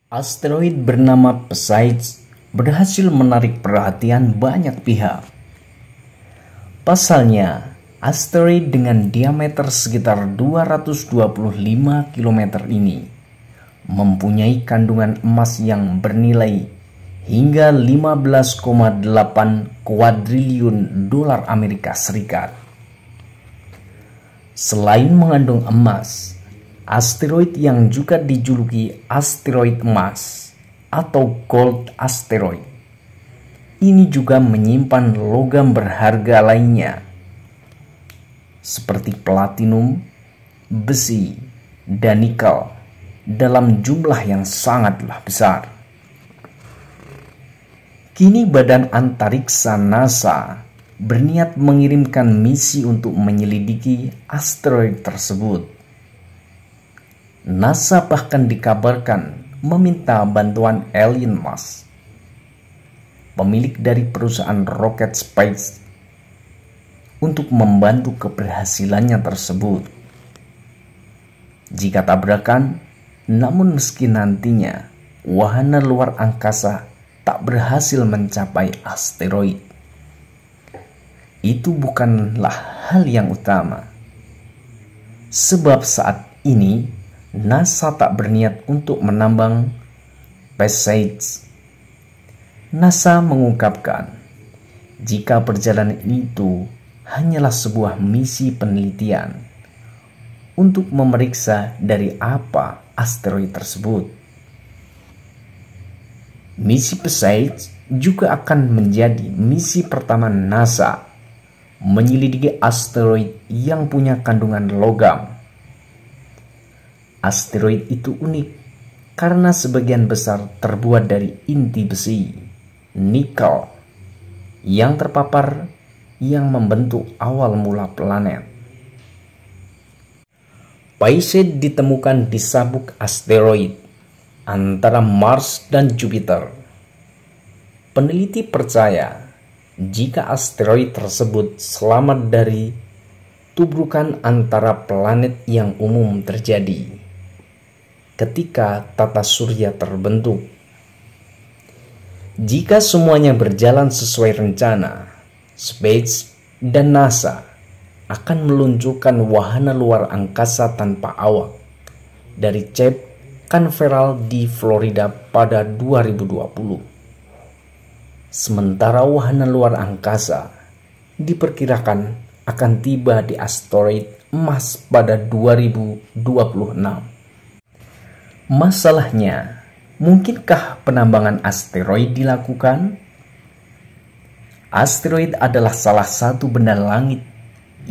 Asteroid bernama Perseids berhasil menarik perhatian banyak pihak. Pasalnya, asteroid dengan diameter sekitar 225 km ini mempunyai kandungan emas yang bernilai hingga 15,8 kuadriliun dolar Amerika Serikat. Selain mengandung emas, asteroid yang juga dijuluki asteroid emas atau gold asteroid ini juga menyimpan logam berharga lainnya seperti platinum, besi, dan nikel dalam jumlah yang sangatlah besar. Kini Badan Antariksa NASA berniat mengirimkan misi untuk menyelidiki asteroid tersebut. NASA bahkan dikabarkan meminta bantuan Elon Musk, pemilik dari perusahaan roket SpaceX, untuk membantu keberhasilannya tersebut. Jika tabrakan, namun meski nantinya wahana luar angkasa tak berhasil mencapai asteroid, itu bukanlah hal yang utama. Sebab saat ini NASA tak berniat untuk menambang Perseids. NASA mengungkapkan, jika perjalanan itu hanyalah sebuah misi penelitian untuk memeriksa dari apa asteroid tersebut. Misi Perseids juga akan menjadi misi pertama NASA menyelidiki asteroid yang punya kandungan logam. Asteroid itu unik karena sebagian besar terbuat dari inti besi, nikel, yang terpapar yang membentuk awal mula planet. Perseids ditemukan di sabuk asteroid antara Mars dan Jupiter. Peneliti percaya jika asteroid tersebut selamat dari tubrukan antara planet yang umum terjadi ketika tata surya terbentuk. Jika semuanya berjalan sesuai rencana, SpaceX dan NASA akan meluncurkan wahana luar angkasa tanpa awak dari Cape Canaveral di Florida pada 2020. Sementara wahana luar angkasa diperkirakan akan tiba di asteroid emas pada 2026. Masalahnya, mungkinkah penambangan asteroid dilakukan? Asteroid adalah salah satu benda langit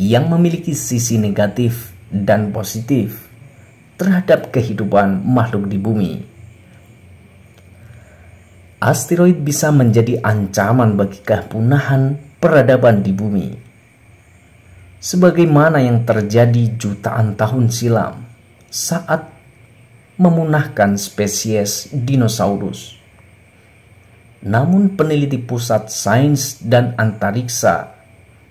yang memiliki sisi negatif dan positif terhadap kehidupan makhluk di bumi. Asteroid bisa menjadi ancaman bagi kepunahan peradaban di bumi, sebagaimana yang terjadi jutaan tahun silam saat memunahkan spesies dinosaurus. Namun peneliti Pusat Sains dan Antariksa,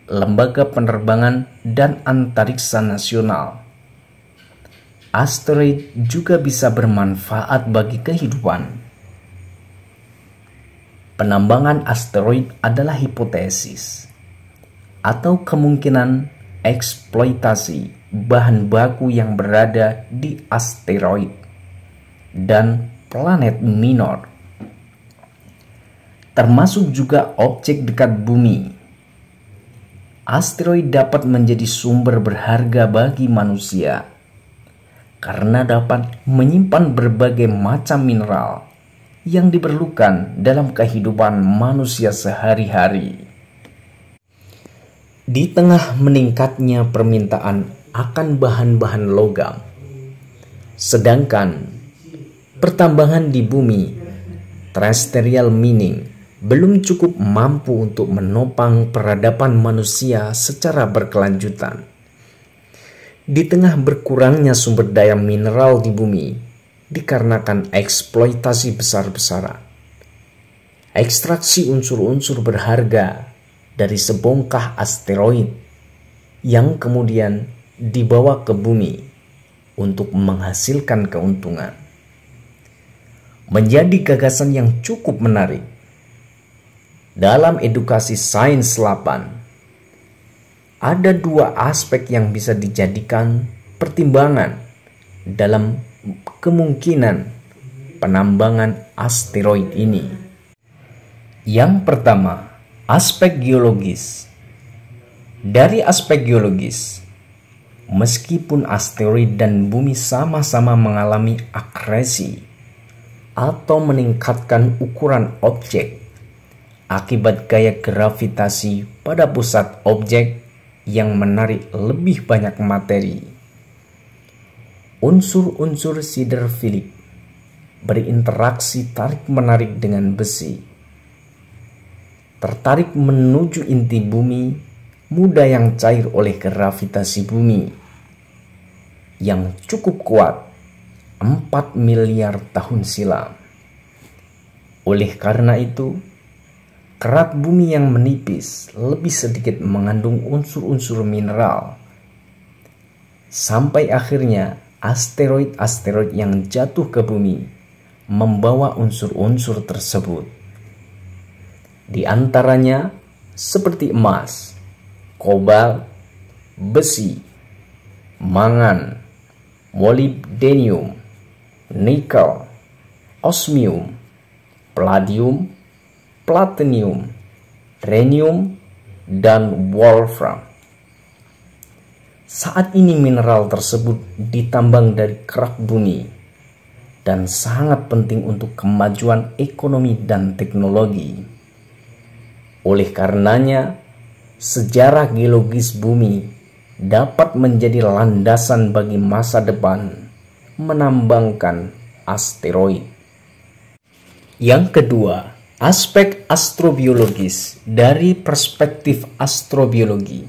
Lembaga Penerbangan dan Antariksa Nasional, asteroid juga bisa bermanfaat bagi kehidupan. Penambangan asteroid adalah hipotesis atau kemungkinan eksploitasi bahan baku yang berada di asteroid dan planet minor, termasuk juga objek dekat bumi. Asteroid dapat menjadi sumber berharga bagi manusia karena dapat menyimpan berbagai macam mineral yang diperlukan dalam kehidupan manusia sehari-hari. Di tengah meningkatnya permintaan akan bahan-bahan logam, sedangkan pertambangan di bumi, terrestrial mining, belum cukup mampu untuk menopang peradaban manusia secara berkelanjutan. Di tengah berkurangnya sumber daya mineral di bumi dikarenakan eksploitasi besar-besaran, ekstraksi unsur-unsur berharga dari sebongkah asteroid yang kemudian dibawa ke bumi untuk menghasilkan keuntungan. menjadi gagasan yang cukup menarik. Dalam edukasi sains 8, ada dua aspek yang bisa dijadikan pertimbangan dalam kemungkinan penambangan asteroid ini. Yang pertama, aspek geologis. Dari aspek geologis, meskipun asteroid dan bumi sama-sama mengalami akresi atau meningkatkan ukuran objek akibat gaya gravitasi pada pusat objek yang menarik lebih banyak materi, unsur-unsur siderfilik berinteraksi tarik-menarik dengan besi, tertarik menuju inti bumi muda yang cair oleh gravitasi bumi yang cukup kuat 4 miliar tahun silam. Oleh karena itu, kerak bumi yang menipis lebih sedikit mengandung unsur-unsur mineral, sampai akhirnya asteroid-asteroid yang jatuh ke bumi membawa unsur-unsur tersebut. Di antaranya seperti emas, kobalt, besi, mangan, molybdenium, nikel, osmium, palladium, platinum, rhenium, dan wolfram. Saat ini mineral tersebut ditambang dari kerak bumi dan sangat penting untuk kemajuan ekonomi dan teknologi. Oleh karenanya, sejarah geologis bumi dapat menjadi landasan bagi masa depan menambangkan asteroid. Yang kedua, aspek astrobiologis. Dari perspektif astrobiologi,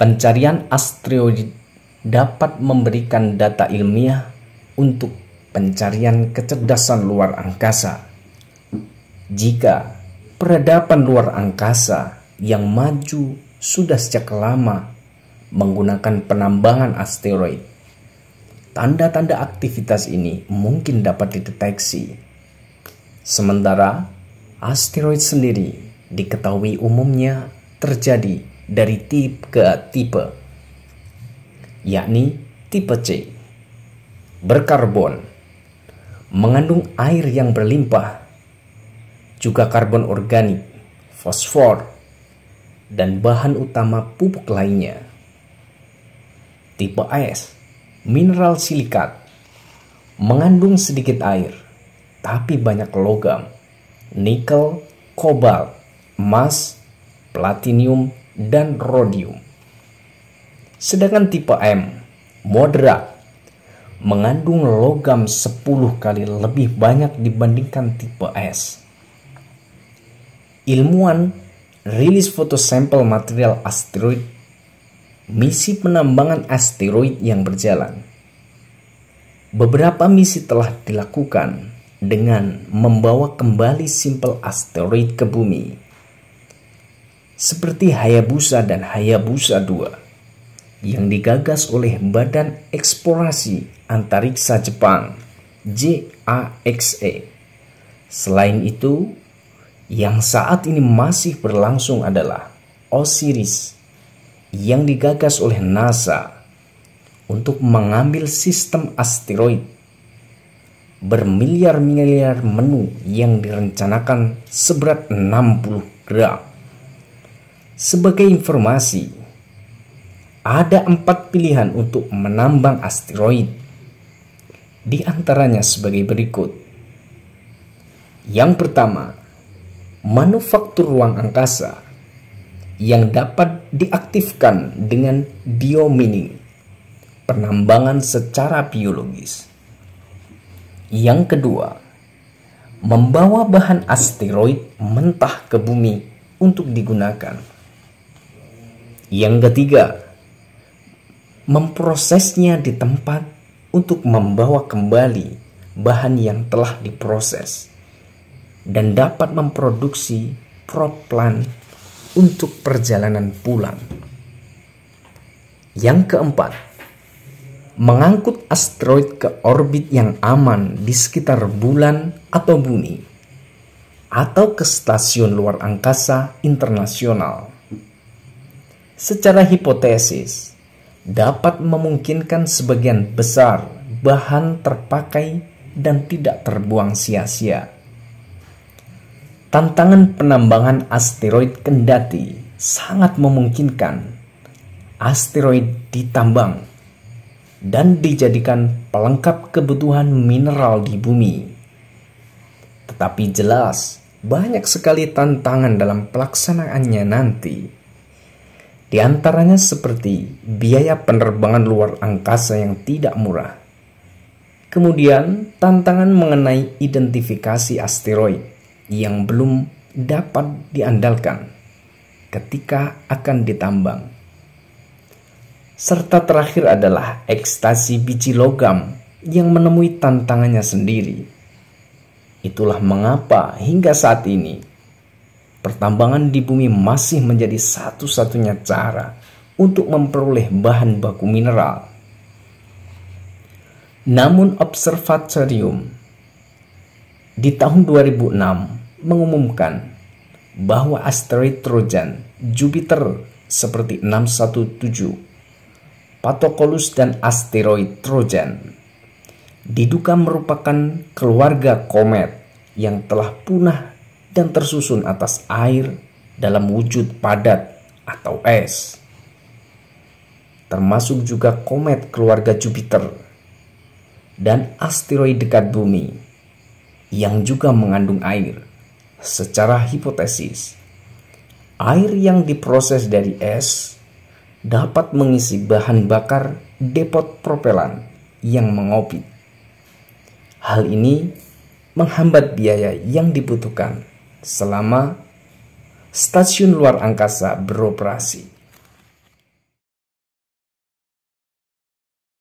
pencarian asteroid dapat memberikan data ilmiah untuk pencarian kecerdasan luar angkasa. Jika peradaban luar angkasa yang maju sudah sejak lama menggunakan penambangan asteroid, tanda-tanda aktivitas ini mungkin dapat dideteksi. Sementara asteroid sendiri diketahui umumnya terjadi dari tipe ke tipe, yakni tipe C, berkarbon, mengandung air yang berlimpah, juga karbon organik, fosfor, dan bahan utama pupuk lainnya. Tipe S, mineral silikat, mengandung sedikit air, tapi banyak logam, nikel, kobalt, emas, platinum, dan rhodium. Sedangkan tipe M, moderat, mengandung logam 10 kali lebih banyak dibandingkan tipe S. Ilmuwan rilis foto sampel material asteroid, misi penambangan asteroid yang berjalan. Beberapa misi telah dilakukan dengan membawa kembali sampel asteroid ke bumi, seperti Hayabusa dan Hayabusa 2 yang digagas oleh Badan Eksplorasi Antariksa Jepang JAXA. Selain itu, yang saat ini masih berlangsung adalah OSIRIS yang digagas oleh NASA untuk mengambil sistem asteroid bermiliar-miliar menu yang direncanakan seberat 60 gram. Sebagai informasi, ada 4 pilihan untuk menambang asteroid. Di antaranya sebagai berikut. Yang pertama, manufaktur ruang angkasa yang dapat diaktifkan dengan biomining, penambangan secara biologis. Yang kedua, membawa bahan asteroid mentah ke bumi untuk digunakan. Yang ketiga, memprosesnya di tempat untuk membawa kembali bahan yang telah diproses dan dapat memproduksi propellan untuk perjalanan pulang. Yang keempat, mengangkut asteroid ke orbit yang aman di sekitar bulan atau bumi, atau ke stasiun luar angkasa internasional. Secara hipotesis, dapat memungkinkan sebagian besar bahan terpakai dan tidak terbuang sia-sia. Tantangan penambangan asteroid kendati sangat memungkinkan asteroid ditambang dan dijadikan pelengkap kebutuhan mineral di bumi. Tetapi jelas, banyak sekali tantangan dalam pelaksanaannya nanti. Di antaranya seperti biaya penerbangan luar angkasa yang tidak murah. Kemudian, tantangan mengenai identifikasi asteroid yang belum dapat diandalkan ketika akan ditambang. Serta terakhir adalah ekstasi biji logam yang menemui tantangannya sendiri. Itulah mengapa hingga saat ini pertambangan di bumi masih menjadi satu-satunya cara untuk memperoleh bahan baku mineral. Namun observatorium di tahun 2006 mengumumkan bahwa asteroid Trojan Jupiter seperti 617, Patocolus dan asteroid Trojan diduga merupakan keluarga komet yang telah punah dan tersusun atas air dalam wujud padat atau es. Termasuk juga komet keluarga Jupiter dan asteroid dekat bumi yang juga mengandung air. Secara hipotesis, air yang diproses dari es dapat mengisi bahan bakar depot propelan yang mengorbit. Hal ini menghambat biaya yang dibutuhkan selama stasiun luar angkasa beroperasi.